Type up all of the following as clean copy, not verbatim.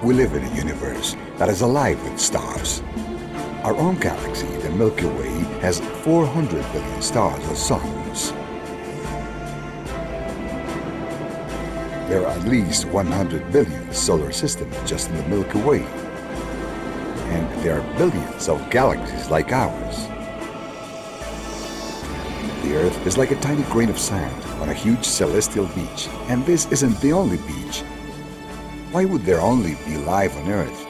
We live in a universe that is alive with stars. Our own galaxy, the Milky Way, has 400 billion stars or suns. There are at least 100 billion solar systems just in the Milky Way. And there are billions of galaxies like ours. The Earth is like a tiny grain of sand on a huge celestial beach, and this isn't the only beach. Why would there only be life on Earth?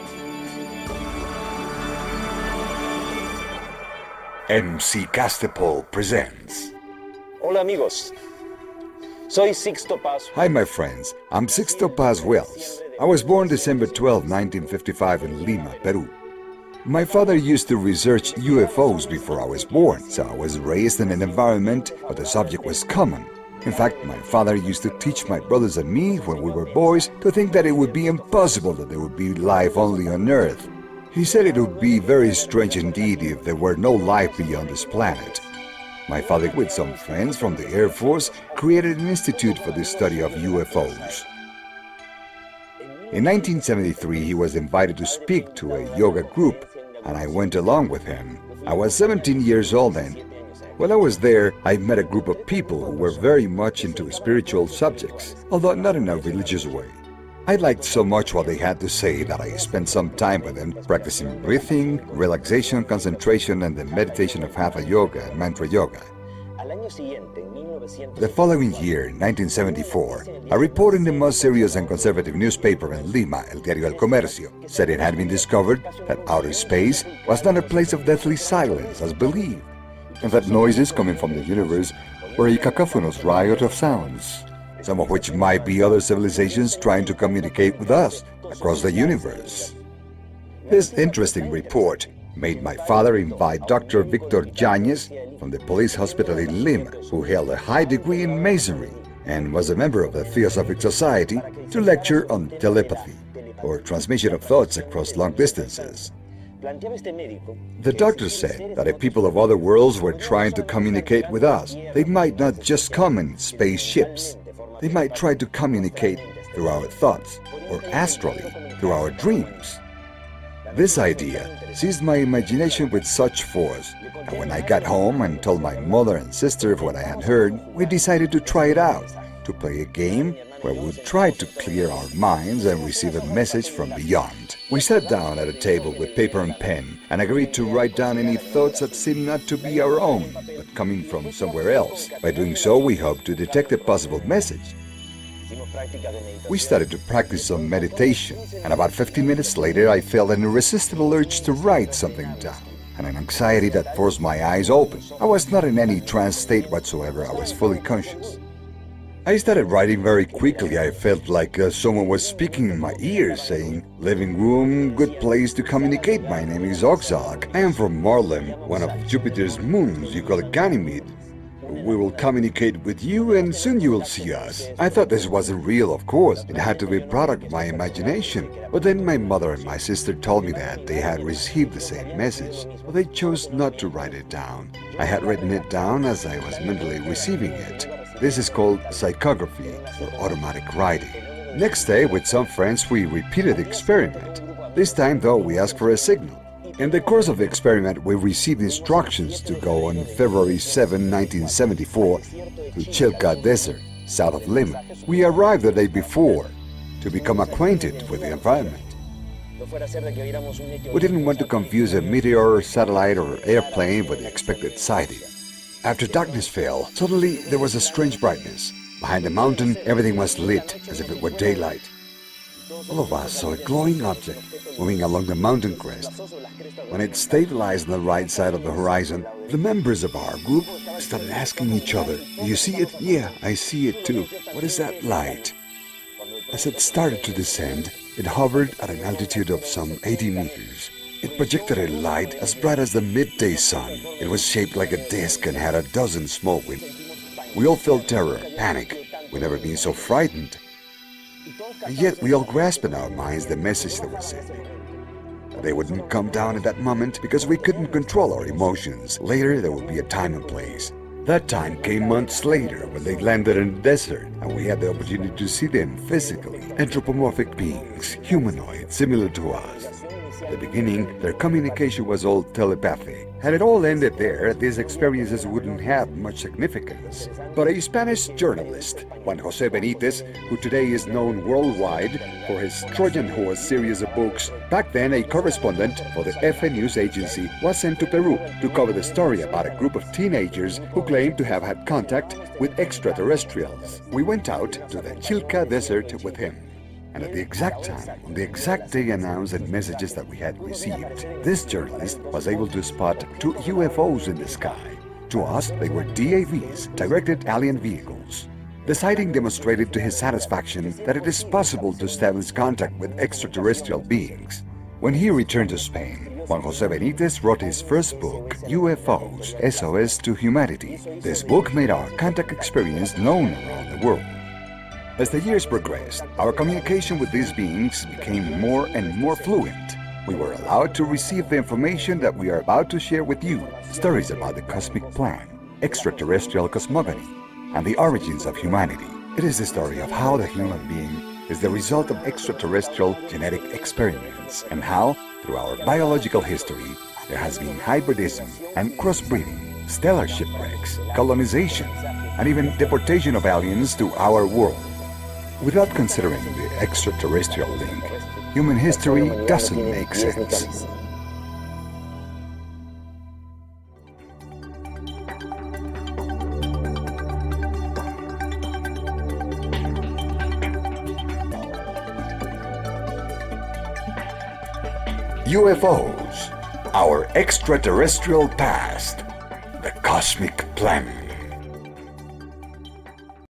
MC Castepol presents. Hola amigos, soy Sixto Paz. Hi my friends, I'm Sixto Paz Wells. I was born December 12, 1955 in Lima, Peru. My father used to research UFOs before I was born, so I was raised in an environment where the subject was common. In fact, my father used to teach my brothers and me, when we were boys, to think that it would be impossible that there would be life only on Earth. He said it would be very strange indeed if there were no life beyond this planet. My father, with some friends from the Air Force, created an institute for the study of UFOs. In 1973, he was invited to speak to a yoga group, and I went along with him. I was 17 years old then. While I was there, I met a group of people who were very much into spiritual subjects, although not in a religious way. I liked so much what they had to say that I spent some time with them practicing breathing, relaxation, concentration, and the meditation of Hatha Yoga and Mantra Yoga. The following year, 1974, a report in the most serious and conservative newspaper in Lima, El Diario El Comercio, said it had been discovered that outer space was not a place of deathly silence as believed, and that noises coming from the universe were a cacophonous riot of sounds, some of which might be other civilizations trying to communicate with us across the universe. This interesting report made my father invite Dr. Victor Yañez from the police hospital in Lima, who held a high degree in masonry and was a member of the Theosophic Society, to lecture on telepathy, or transmission of thoughts across long distances. The doctor said that if people of other worlds were trying to communicate with us, they might not just come in spaceships. They might try to communicate through our thoughts, or astrally, through our dreams. This idea seized my imagination with such force, and when I got home and told my mother and sister of what I had heard, we decided to try it out, to play a game where we would try to clear our minds and receive a message from beyond. We sat down at a table with paper and pen and agreed to write down any thoughts that seemed not to be our own, but coming from somewhere else. By doing so, we hoped to detect a possible message. We started to practice some meditation, and about 15 minutes later I felt an irresistible urge to write something down, and an anxiety that forced my eyes open. I was not in any trance state whatsoever, I was fully conscious. I started writing very quickly. I felt like someone was speaking in my ears, saying, "Living room, good place to communicate. My name is Oxalak. I am from Marlem, one of Jupiter's moons. You call it Ganymede. We will communicate with you and soon you will see us." I thought this wasn't real, of course. It had to be a product of my imagination. But then my mother and my sister told me that they had received the same message, but they chose not to write it down. I had written it down as I was mentally receiving it. This is called psychography, or automatic writing. Next day, with some friends, we repeated the experiment. This time, though, we asked for a signal. In the course of the experiment, we received instructions to go on February 7, 1974, to Chilca Desert, south of Lima. We arrived the day before to become acquainted with the environment. We didn't want to confuse a meteor, satellite, or airplane with the expected sighting. After darkness fell, suddenly there was a strange brightness. Behind the mountain, everything was lit as if it were daylight. All of us saw a glowing object moving along the mountain crest. When it stabilized on the right side of the horizon, the members of our group started asking each other, "Do you see it?" "Yeah, I see it too." "What is that light?" As it started to descend, it hovered at an altitude of some 80 meters. It projected a light as bright as the midday sun. It was shaped like a disc and had a dozen small windows. We all felt terror, panic. We'd never been so frightened. And yet we all grasped in our minds the message they were sending. They wouldn't come down at that moment because we couldn't control our emotions. Later there would be a time and place. That time came months later when they landed in the desert and we had the opportunity to see them physically. Anthropomorphic beings, humanoid, similar to us. At the beginning, their communication was all telepathic. Had it all ended there, these experiences wouldn't have much significance. But a Spanish journalist, Juan José Benítez, who today is known worldwide for his Trojan Horse series of books, back then a correspondent for the FN News Agency, was sent to Peru to cover the story about a group of teenagers who claimed to have had contact with extraterrestrials. We went out to the Chilca Desert with him. And at the exact time, on the exact day announced and messages that we had received, this journalist was able to spot 2 UFOs in the sky. To us, they were DAVs, directed alien vehicles. The sighting demonstrated to his satisfaction that it is possible to establish contact with extraterrestrial beings. When he returned to Spain, Juan José Benítez wrote his first book, UFOs, SOS to Humanity. This book made our contact experience known around the world. As the years progressed, our communication with these beings became more and more fluent. We were allowed to receive the information that we are about to share with you, stories about the cosmic plan, extraterrestrial cosmogony, and the origins of humanity. It is the story of how the human being is the result of extraterrestrial genetic experiments, and how, through our biological history, there has been hybridism and crossbreeding, stellar shipwrecks, colonization, and even deportation of aliens to our world. Without considering the extraterrestrial link, human history doesn't make sense. UFOs, our extraterrestrial past, the cosmic plan.